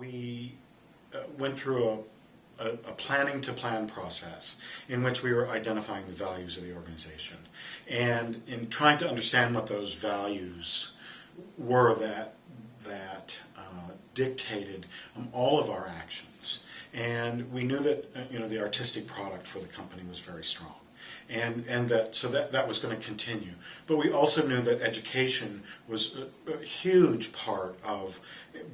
we went through a planning-to-plan process in which we were identifying the values of the organization. And in trying to understand what those values were that dictated all of our actions. And we knew that the artistic product for the company was very strong. And that was going to continue. But we also knew that education was a huge part of,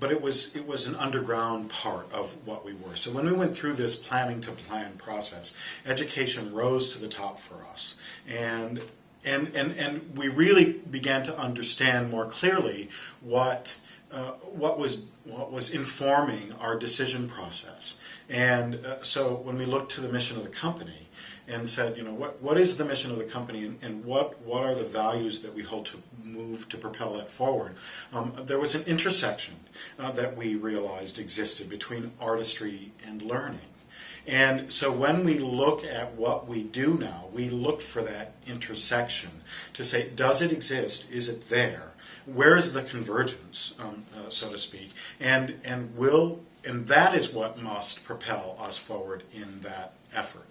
but it was an underground part of what we were. So when we went through this planning to plan process, education rose to the top for us. And we really began to understand more clearly what was informing our decision process. And so when we looked to the mission of the company and said, what is the mission of the company, and what are the values that we hold to move to propel that forward, there was an intersection that we realized existed between artistry and learning. And so when we look at what we do now, we look for that intersection to say, does it exist? Is it there? Where is the convergence, so to speak? And that is what must propel us forward in that effort.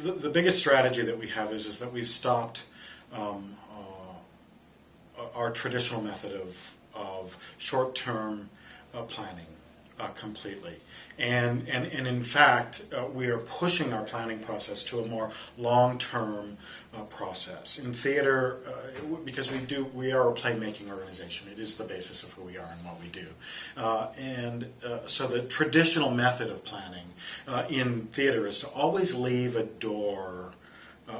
The biggest strategy that we have is that we've stopped our traditional method of short-term planning completely. And in fact, we are pushing our planning process to a more long-term process. In theater, because we are a playmaking organization, it is the basis of who we are and what we do. So the traditional method of planning in theater is to always leave a door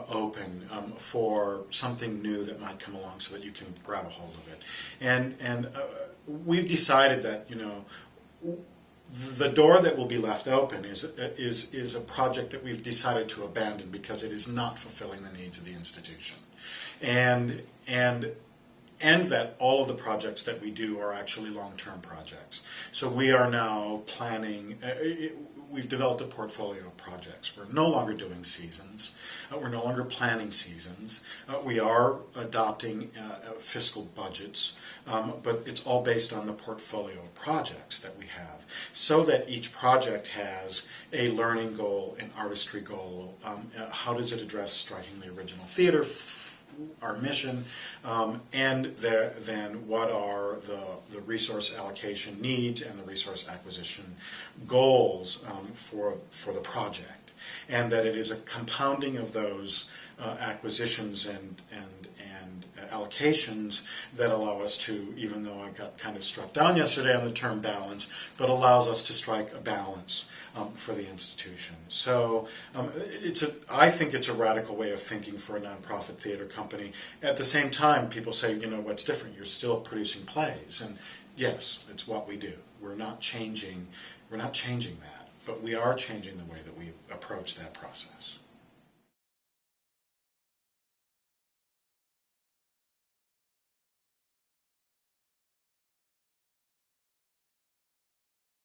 open for something new that might come along so that you can grab a hold of it. And we've decided that, the door that will be left open is a project that we've decided to abandon because it is not fulfilling the needs of the institution, and that all of the projects that we do are actually long-term projects. So we are now planning. We've developed a portfolio of projects. We're no longer doing seasons. We're no longer planning seasons. We are adopting fiscal budgets, but it's all based on the portfolio of projects that we have, so that each project has a learning goal, an artistry goal. How does it address strikingly original theater, our mission, and then what are the resource allocation needs and the resource acquisition goals for the project, and that it is a compounding of those acquisitions and allocations that allow us to, even though I got kind of struck down yesterday on the term balance, but allows us to strike a balance for the institution. So I think it's a radical way of thinking for a nonprofit theater company. At the same time, people say, what's different? You're still producing plays, and yes, it's what we do. We're not changing that, but we are changing the way that we approach that process.